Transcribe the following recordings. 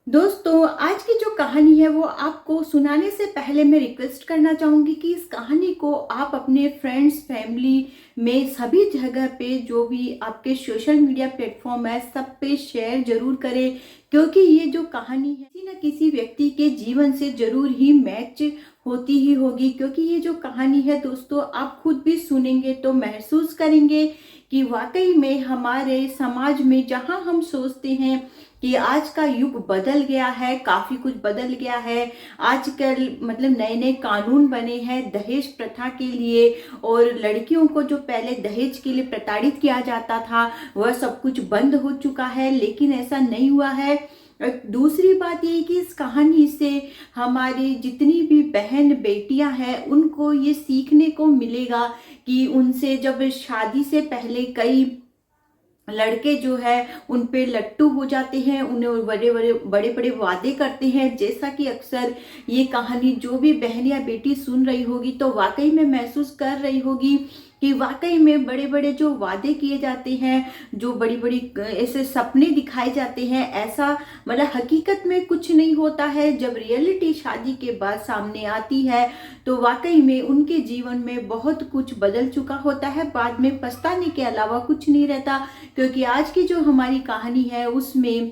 दोस्तों, आज की जो कहानी है वो आपको सुनाने से पहले मैं रिक्वेस्ट करना चाहूँगी कि इस कहानी को आप अपने फ्रेंड्स, फैमिली में सभी जगह पे जो भी आपके सोशल मीडिया प्लेटफॉर्म है सब पे शेयर ज़रूर करें। क्योंकि ये जो कहानी है किसी न किसी व्यक्ति के जीवन से ज़रूर ही मैच होती ही होगी। क्योंकि ये जो कहानी है दोस्तों, आप खुद भी सुनेंगे तो महसूस करेंगे कि वाकई में हमारे समाज में जहाँ हम सोचते हैं कि आज का युग बदल गया है, काफी कुछ बदल गया है। आजकल मतलब नए नए कानून बने हैं दहेज प्रथा के लिए, और लड़कियों को जो पहले दहेज के लिए प्रताड़ित किया जाता था वह सब कुछ बंद हो चुका है। लेकिन ऐसा नहीं हुआ है। दूसरी बात ये कि इस कहानी से हमारी जितनी भी बहन बेटियां हैं उनको ये सीखने को मिलेगा कि उनसे जब शादी से पहले कई लड़के जो है उन पे लट्टू हो जाते हैं, उन्हें बड़े बड़े वादे करते हैं। जैसा कि अक्सर ये कहानी जो भी बहन या बेटी सुन रही होगी तो वाकई में महसूस कर रही होगी कि वाकई में बड़े बड़े जो वादे किए जाते हैं, जो बड़ी बड़ी ऐसे सपने दिखाए जाते हैं, ऐसा मतलब हकीकत में कुछ नहीं होता है। जब रियलिटी शादी के बाद सामने आती है तो वाकई में उनके जीवन में बहुत कुछ बदल चुका होता है। बाद में पछताने के अलावा कुछ नहीं रहता। क्योंकि आज की जो हमारी कहानी है उसमें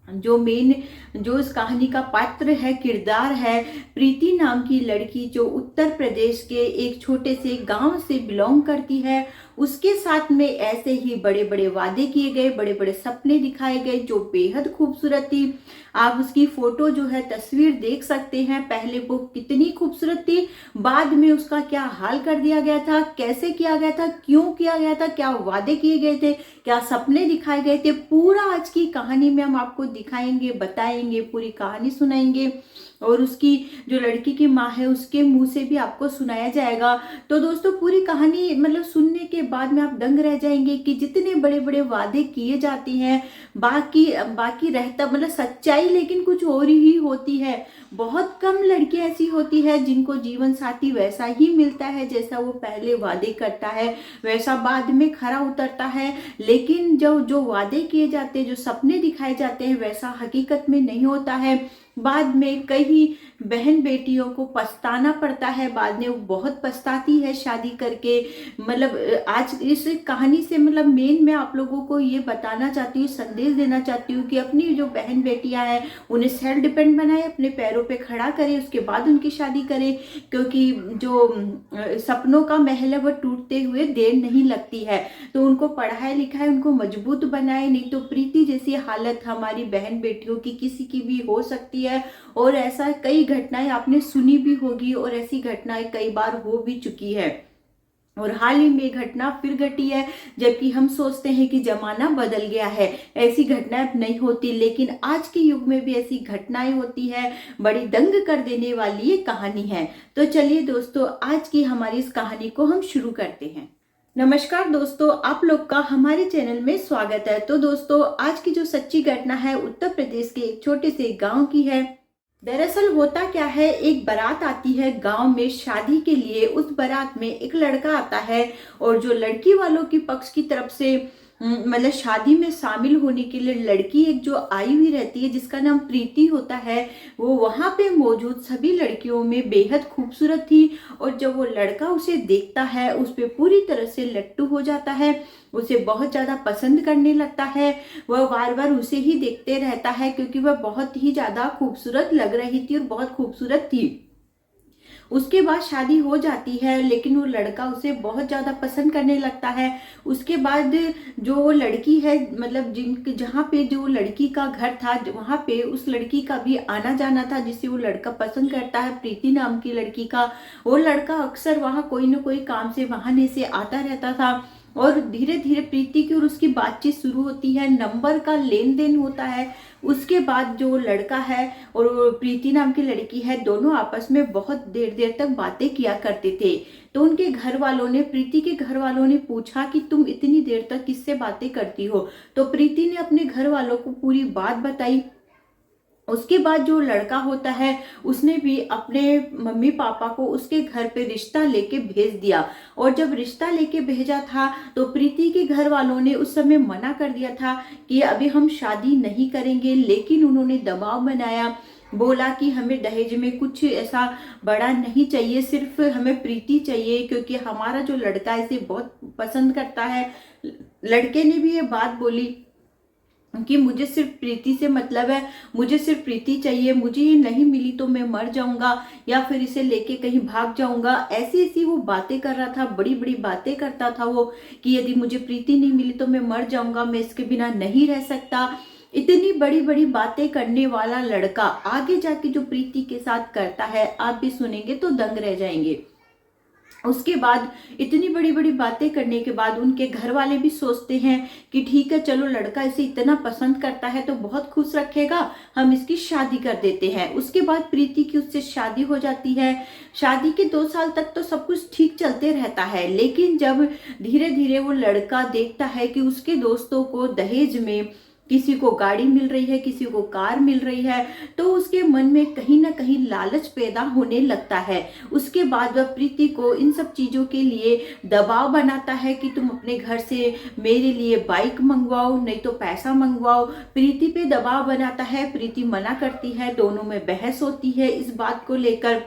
जो मेन जो इस कहानी का पात्र है, किरदार है, प्रीति नाम की लड़की जो उत्तर प्रदेश के एक छोटे से गांव से बिलोंग करती है। उसके साथ में ऐसे ही बड़े बड़े वादे किए गए, बड़े बड़े सपने दिखाए गए जो बेहद खूबसूरत थी। आप उसकी फोटो जो है तस्वीर देख सकते हैं। पहले वो कितनी खूबसूरत थी, बाद में उसका क्या हाल कर दिया गया था, कैसे किया गया था, क्यों किया गया था, क्या वादे किए गए थे, क्या सपने दिखाए गए थे, पूरा आज की कहानी में हम आपको दिखाएंगे, बताएंगे, पूरी कहानी सुनाएंगे। और उसकी जो लड़की की माँ है उसके मुंह से भी आपको सुनाया जाएगा। तो दोस्तों, पूरी कहानी मतलब सुनने के बाद में आप दंग रह जाएंगे कि जितने बड़े बड़े वादे किए जाते हैं बाकी बाकी रहता मतलब सच्चाई लेकिन कुछ और ही होती है। बहुत कम लड़कियां ऐसी होती है जिनको जीवन साथी वैसा ही मिलता है जैसा वो पहले वादे करता है, वैसा बाद में खरा उतरता है। लेकिन जो जो वादे किए जाते हैं, जो सपने दिखाए जाते हैं, वैसा हकीकत में नहीं होता है। बाद में कई बहन बेटियों को पछताना पड़ता है, बाद में वो बहुत पछताती है शादी करके। मतलब आज इस कहानी से मतलब मेन मैं आप लोगों को ये बताना चाहती हूँ, संदेश देना चाहती हूँ कि अपनी जो बहन बेटियां हैं उन्हें सेल्फ डिपेंड बनाए, अपने पैरों पे खड़ा करे, उसके बाद उनकी शादी करे। क्योंकि जो सपनों का महल है वो टूटते हुए देर नहीं लगती है। तो उनको पढ़ाए लिखाए, उनको मजबूत बनाए, नहीं तो प्रीति जैसी हालत हमारी बहन बेटियों की किसी की भी हो सकती है। और ऐसा कई घटनाएं आपने सुनी भी होगी और ऐसी घटनाएं कई बार हो भी चुकी है। और हाल ही में घटना फिर घटी है, जबकि हम सोचते हैं कि जमाना बदल गया है, ऐसी घटनाएं अब नहीं होती। लेकिन आज के युग में भी ऐसी घटनाएं होती है। बड़ी दंग कर देने वाली ये कहानी है। तो चलिए दोस्तों, आज की हमारी इस कहानी को हम शुरू करते हैं। नमस्कार दोस्तों, आप लोग का हमारे चैनल में स्वागत है। तो दोस्तों, आज की जो सच्ची घटना है उत्तर प्रदेश के एक छोटे से गांव की है। दरअसल होता क्या है, एक बारात आती है गांव में शादी के लिए। उस बारात में एक लड़का आता है और जो लड़की वालों की पक्ष की तरफ से मतलब शादी में शामिल होने के लिए लड़की एक जो आई हुई रहती है जिसका नाम प्रीति होता है, वो वहां पे मौजूद सभी लड़कियों में बेहद खूबसूरत थी। और जब वो लड़का उसे देखता है उस पे पूरी तरह से लट्टू हो जाता है, उसे बहुत ज्यादा पसंद करने लगता है। वह बार बार उसे ही देखते रहता है क्योंकि वह बहुत ही ज्यादा खूबसूरत लग रही थी और बहुत खूबसूरत थी। उसके बाद शादी हो जाती है लेकिन वो लड़का उसे बहुत ज्यादा पसंद करने लगता है। उसके बाद जो लड़की है मतलब जिन जहाँ पे जो लड़की का घर था वहां पे उस लड़की का भी आना जाना था जिसे वो लड़का पसंद करता है, प्रीति नाम की लड़की का। वो लड़का अक्सर वहां कोई ना कोई काम से बहाने से आता रहता था। और धीरे धीरे प्रीति की और उसकी बातचीत शुरू होती है, नंबर का लेन देन होता है। उसके बाद जो लड़का है और वो प्रीति नाम की लड़की है, दोनों आपस में बहुत देर देर तक बातें किया करते थे। तो उनके घर वालों ने, प्रीति के घर वालों ने पूछा कि तुम इतनी देर तक किससे बातें करती हो। तो प्रीति ने अपने घर वालों को पूरी बात बताई उसके बाद जो लड़का होता है उसने भी अपने मम्मी पापा को उसके घर पे रिश्ता लेके भेज दिया। और जब रिश्ता लेके भेजा था तो प्रीति के घर वालों ने उस समय मना कर दिया था कि अभी हम शादी नहीं करेंगे, लेकिन उन्होंने दबाव बनाया, बोला कि हमें दहेज में कुछ ऐसा बड़ा नहीं चाहिए, सिर्फ हमें प्रीति चाहिए क्योंकि हमारा जो लड़का इसे बहुत पसंद करता है। लड़के ने भी ये बात बोली कि मुझे सिर्फ प्रीति से मतलब है, मुझे सिर्फ प्रीति चाहिए, मुझे ये नहीं मिली तो मैं मर जाऊंगा या फिर इसे लेके कहीं भाग जाऊंगा। ऐसी ऐसी वो बातें कर रहा था, बड़ी बड़ी बातें करता था वो कि यदि मुझे प्रीति नहीं मिली तो मैं मर जाऊंगा, मैं इसके बिना नहीं रह सकता। इतनी बड़ी बड़ी बातें करने वाला लड़का आगे जाके जो प्रीति के साथ करता है, आप भी सुनेंगे तो दंग रह जाएंगे। उसके बाद इतनी बड़ी बड़ी बातें करने के बाद उनके घर वाले भी सोचते हैं कि ठीक है, चलो लड़का इसे इतना पसंद करता है तो बहुत खुश रखेगा, हम इसकी शादी कर देते हैं। उसके बाद प्रीति की उससे शादी हो जाती है। शादी के 2 साल तक तो सब कुछ ठीक चलते रहता है, लेकिन जब धीरे धीरे वो लड़का देखता है कि उसके दोस्तों को दहेज में किसी को गाड़ी मिल रही है, किसी को कार मिल रही है, तो उसके मन में कहीं ना कहीं लालच पैदा होने लगता है। उसके बाद वह प्रीति को इन सब चीज़ों के लिए दबाव बनाता है कि तुम अपने घर से मेरे लिए बाइक मंगवाओ, नहीं तो पैसा मंगवाओ। प्रीति पे दबाव बनाता है, प्रीति मना करती है, दोनों में बहस होती है इस बात को लेकर।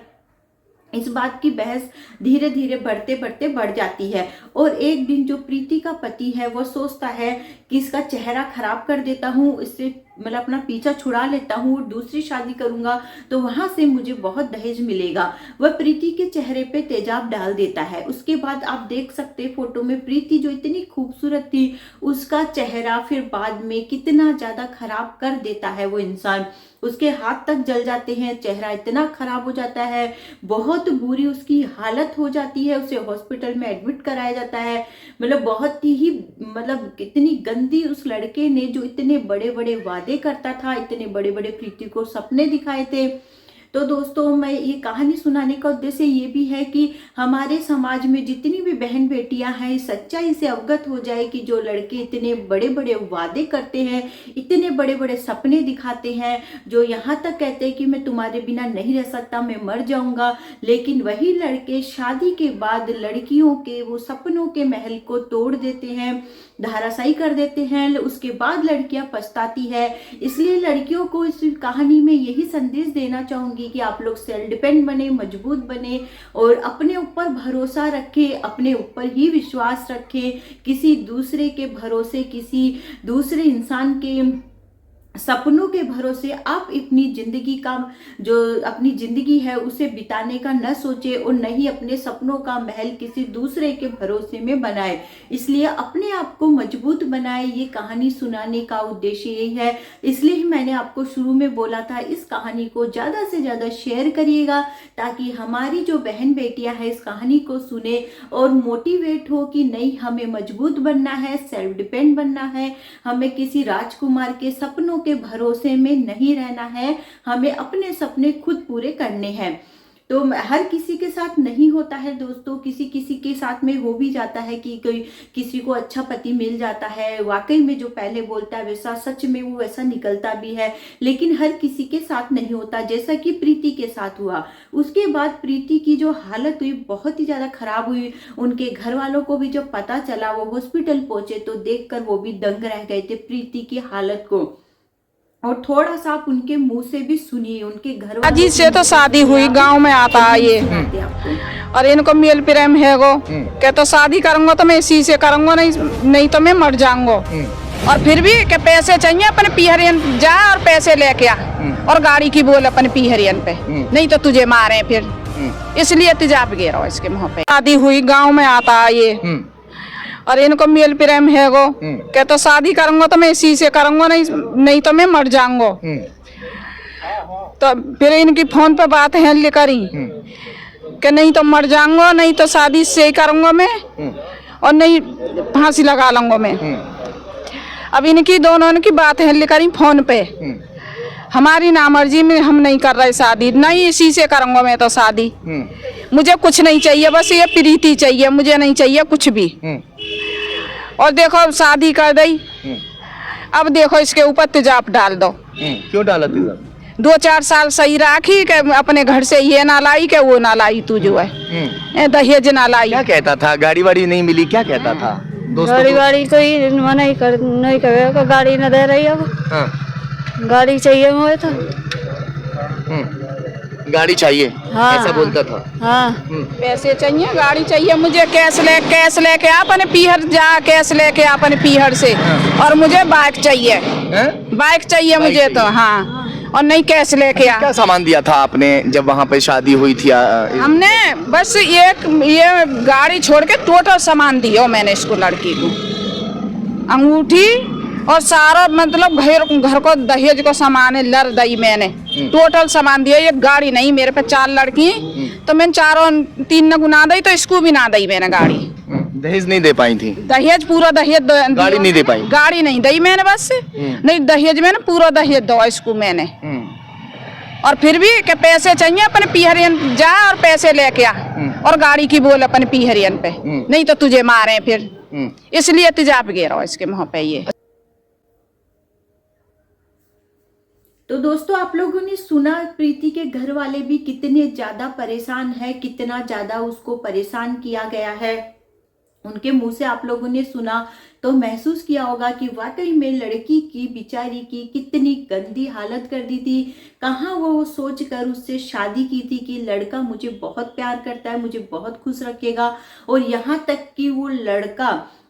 इस बात की बहस धीरे धीरे बढ़ते बढ़ते बढ़ जाती है और एक दिन जो प्रीति का पति है वो सोचता है कि इसका चेहरा खराब कर देता हूँ, इससे मतलब अपना पीछा छुड़ा लेता हूँ, दूसरी शादी करूंगा तो वहां से मुझे बहुत दहेज मिलेगा। वह प्रीति के चेहरे पे तेजाब डाल देता है। उसके बाद आप देख सकते हैं फोटो में प्रीति जो इतनी खूबसूरत थी, उसका चेहरा फिर बाद में कितना ज्यादा खराब कर देता है वो इंसान। उसके हाथ तक जल जाते हैं, चेहरा इतना खराब हो जाता है, बहुत बुरी उसकी हालत हो जाती है, उसे हॉस्पिटल में एडमिट कराया जाता है। मतलब बहुत ही मतलब कितनी गंदी उस लड़के ने जो इतने बड़े बड़े वादे करता था, इतने बड़े बड़े प्रीति को सपने दिखाए थे। तो दोस्तों, मैं ये कहानी सुनाने का उद्देश्य ये भी है कि हमारे समाज में जितनी भी बहन बेटियां हैं इस सच्चाई से अवगत हो जाए कि जो लड़के इतने बड़े बड़े वादे करते हैं, इतने बड़े बड़े सपने दिखाते हैं, जो यहाँ तक कहते हैं कि मैं तुम्हारे बिना नहीं रह सकता, मैं मर जाऊंगा, लेकिन वही लड़के शादी के बाद लड़कियों के वो सपनों के महल को तोड़ देते हैं, धराशायी कर देते हैं। उसके बाद लड़कियां पछताती है। इसलिए लड़कियों को इस कहानी में यही संदेश देना चाहूंगी कि आप लोग सेल्फ डिपेंड बने, मजबूत बने और अपने ऊपर भरोसा रखें, अपने ऊपर ही विश्वास रखें। किसी दूसरे के भरोसे, किसी दूसरे इंसान के सपनों के भरोसे आप अपनी जिंदगी का जो अपनी जिंदगी है उसे बिताने का न सोचे और न ही अपने सपनों का महल किसी दूसरे के भरोसे में बनाए। इसलिए अपने आप को मजबूत बनाए। ये कहानी सुनाने का उद्देश्य यही है। इसलिए ही मैंने आपको शुरू में बोला था इस कहानी को ज़्यादा से ज़्यादा शेयर करिएगा ताकि हमारी जो बहन बेटियां हैं इस कहानी को सुने और मोटिवेट हो कि नहीं, हमें मजबूत बनना है, सेल्फ डिपेंड बनना है, हमें किसी राजकुमार के सपनों के भरोसे में नहीं रहना है, हमें अपने सपने खुद पूरे करने हैं। तो हर किसी के साथ नहीं होता है दोस्तों, किसी किसी के साथ में हो भी जाता है कि कोई किसी को अच्छा पति मिल जाता है, वाकई में जो पहले बोलता है वैसा सच में वो वैसा निकलता भी है, लेकिन हर किसी के साथ नहीं होता, जैसा कि प्रीति के साथ हुआ। उसके बाद प्रीति की जो हालत हुई बहुत ही ज़्यादा खराब हुई। उनके घर वालों को भी जब पता चला, वो हॉस्पिटल पहुंचे तो देखकर वो भी दंग रह गए थे प्रीति की हालत को। और थोड़ा सा आप उनके मुंह से भी सुनिए, उनके घर अजीत से तो शादी हुई, गांव में आता है ये, और इनको मेल प्रेम है वो, क्या तो शादी करूंगा तो मैं इसी से करूंगा, नहीं तो मैं मर जाऊंगा। और फिर भी क्या पैसे चाहिए, अपने पीहरियन जा और पैसे लेके आ, और गाड़ी की बोल अपने पीहरियन पे, नहीं तो तुझे मारे फिर, इसलिए तेजाब गिरा इसके मुंह पे। शादी हुई, गाँव में आता है ये, और इनको मेल प्रेम है वो, क्या तो शादी करूंगा तो मैं इसी से करूंगा, नहीं तो मैं मर जाऊंगा। तो फिर इनकी फोन पे बात है करी कि नहीं तो मर जाऊंगा, नहीं तो शादी से ही करूंगा मैं, और नहीं फांसी लगा लूंगा मैं। अब इनकी दोनों की बात है करी फोन पे, हमारी नामर्जी में हम नहीं कर रहे शादी, नहीं इसी से करूंगा मैं तो शादी, मुझे कुछ नहीं चाहिए, बस ये प्रीति चाहिए, मुझे नहीं चाहिए कुछ भी। और देखो शादी कर दी, अब देखो इसके ऊपर तेजाब डाल दो। क्यों डाला तेजाब? 2-4 साल सही राखी के अपने घर से ये ना लाई के वो ना लाई, तू जो है दहेज ना लाई। क्या कहता था? गाड़ी वाड़ी नहीं मिली, क्या कहता था? गाड़ी वाड़ी कोई मना ही कर नहीं करेगा, गाड़ी न दे रही है, हाँ। गाड़ी चाहिए मुझे तो। गाड़ी चाहिए, हाँ, ऐसा बोलता था। हाँ, पैसे चाहिए, गाड़ी चाहिए मुझे, कैश लेके आ अपने पीहर जा, कैश लेके आ अपने पीहर से, और मुझे बाइक चाहिए, बाइक चाहिए मुझे तो, हाँ, और नहीं कैश लेके आ। क्या सामान दिया था आपने जब वहाँ पे शादी हुई थी? हमने बस ये गाड़ी छोड़ के टोटल सामान दिया मैंने इसको, लड़की को अंगूठी और सारा मतलब घर को दहेज को सामान है लड़ दई मैंने, टोटल सामान दिया। ये गाड़ी नहीं, मेरे पे 4 लड़की तो मैंने 3 न गुना दी, तो इसको भी ना दी मैंने गाड़ी। दहेज नहीं दे पाई थी? दहेज पूरा दहेज गाड़ी नहीं दे पाई? गाड़ी नहीं दी मैंने, बस नहीं दहेज मैंने पूरा दहेज दो इसको मैंने। और फिर भी क्या पैसे चाहिए अपने पीहरियन जा और पैसे लेके आ, और गाड़ी की बोल अपने पीहरियन पे, नहीं तो तुझे मारे फिर, इसलिए तेजाब गिरा इसके मुँह पे ये। तो दोस्तों आप लोगों ने सुना प्रीति के घर वाले भी कितने ज्यादा परेशान है, कितना ज्यादा उसको परेशान किया गया है। उनके मुंह से आप लोगों ने सुना तो महसूस किया होगा कि वाकई में लड़की की बेचारी की कितनी गंदी हालत कर दी थी। कहाँ वो सोच कर उससे शादी की थी कि लड़का मुझे बहुत प्यार करता है, मुझे बहुत खुश रखेगा, और यहाँ तक कि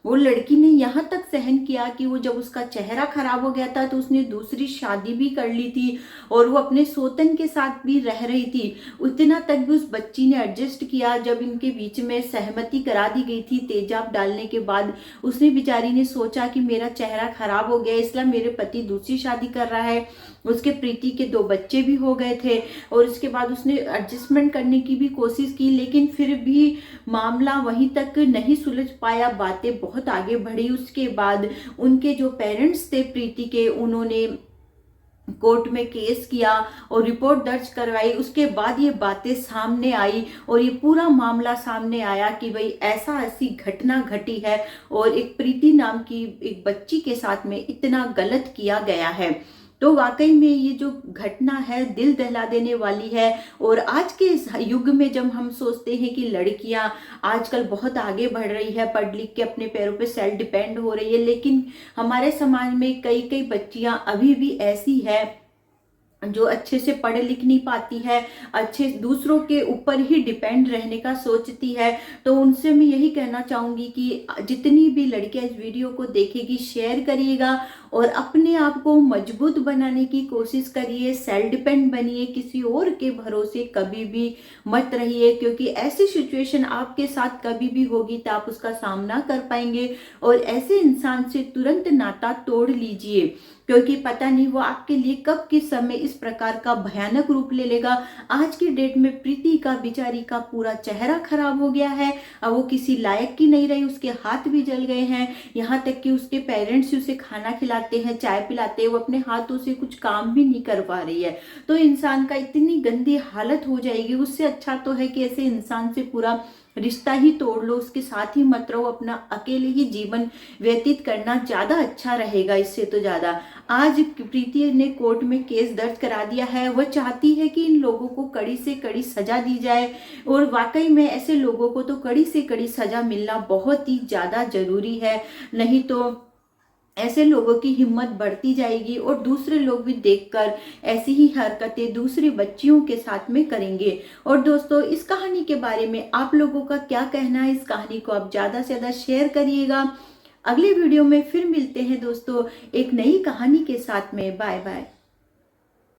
वो लड़की ने यहाँ तक सहन किया कि वो जब उसका चेहरा खराब हो गया था तो उसने दूसरी शादी भी कर ली थी, और वो अपने सोतन के साथ भी रह रही थी। उतना तक भी उस बच्ची ने एडजस्ट किया। जब इनके बीच में सहमति करा दी गई थी तेजाब डालने के बाद, उसने बेचारी ने सोचा कि मेरा चेहरा खराब हो गया इसलिए मेरे पति दूसरी शादी कर रहा है। उसके प्रीति के 2 बच्चे भी हो गए थे, और इसके बाद उसने एडजस्टमेंट करने की भी कोशिश की, लेकिन फिर भी मामला वहीं तक नहीं सुलझ पाया। बातें बहुत आगे बढ़ी। उसके बाद उनके जो पेरेंट्स थे प्रीति के, उन्होंने कोर्ट में केस किया और रिपोर्ट दर्ज करवाई। उसके बाद ये बातें सामने आई और ये पूरा मामला सामने आया कि भाई ऐसी घटना घटी है और एक प्रीति नाम की एक बच्ची के साथ में इतना गलत किया गया है। तो वाकई में ये जो घटना है दिल दहला देने वाली है। और आज के इस युग में जब हम सोचते हैं कि लड़कियां आजकल बहुत आगे बढ़ रही है, पढ़ लिख के अपने पैरों पे सेल्फ डिपेंड हो रही है, लेकिन हमारे समाज में कई बच्चियां अभी भी ऐसी है जो अच्छे से पढ़ लिख नहीं पाती है, अच्छे दूसरों के ऊपर ही डिपेंड रहने का सोचती है। तो उनसे मैं यही कहना चाहूँगी कि जितनी भी लड़कियां इस वीडियो को देखेगी शेयर करिएगा और अपने आप को मजबूत बनाने की कोशिश करिए, सेल्फ डिपेंड बनिए, किसी और के भरोसे कभी भी मत रहिए, क्योंकि ऐसी सिचुएशन आपके साथ कभी भी होगी तो आप उसका सामना कर पाएंगे। और ऐसे इंसान से तुरंत नाता तोड़ लीजिए, क्योंकि पता नहीं वो आपके लिए कब किस समय इस प्रकार का भयानक रूप ले लेगा। आज की डेट में प्रीति का बेचारी का पूरा चेहरा खराब हो गया है, अब वो किसी लायक की नहीं रही, उसके हाथ भी जल गए हैं, यहाँ तक कि उसके पेरेंट्स उसे खाना खिलाते हैं, चाय पिलाते हैं, वो अपने हाथों से कुछ काम भी नहीं कर पा रही है। तो इंसान का इतनी गंदी हालत हो जाएगी, उससे अच्छा तो है कि ऐसे इंसान से पूरा रिश्ता ही तोड़ लो, उसके साथ ही मत रहो, अपना अकेले ही जीवन व्यतीत करना ज्यादा अच्छा रहेगा इससे तो ज्यादा। आज प्रीति ने कोर्ट में केस दर्ज करा दिया है, वह चाहती है कि इन लोगों को कड़ी से कड़ी सजा दी जाए, और वाकई में ऐसे लोगों को तो कड़ी से कड़ी सजा मिलना बहुत ही ज्यादा जरूरी है, नहीं तो ऐसे लोगों की हिम्मत बढ़ती जाएगी और दूसरे लोग भी देखकर ऐसी ही हरकतें दूसरी बच्चियों के साथ में करेंगे। और दोस्तों इस कहानी के बारे में आप लोगों का क्या कहना है, इस कहानी को आप ज़्यादा से ज़्यादा शेयर करिएगा। अगले वीडियो में फिर मिलते हैं दोस्तों एक नई कहानी के साथ में। Bye bye.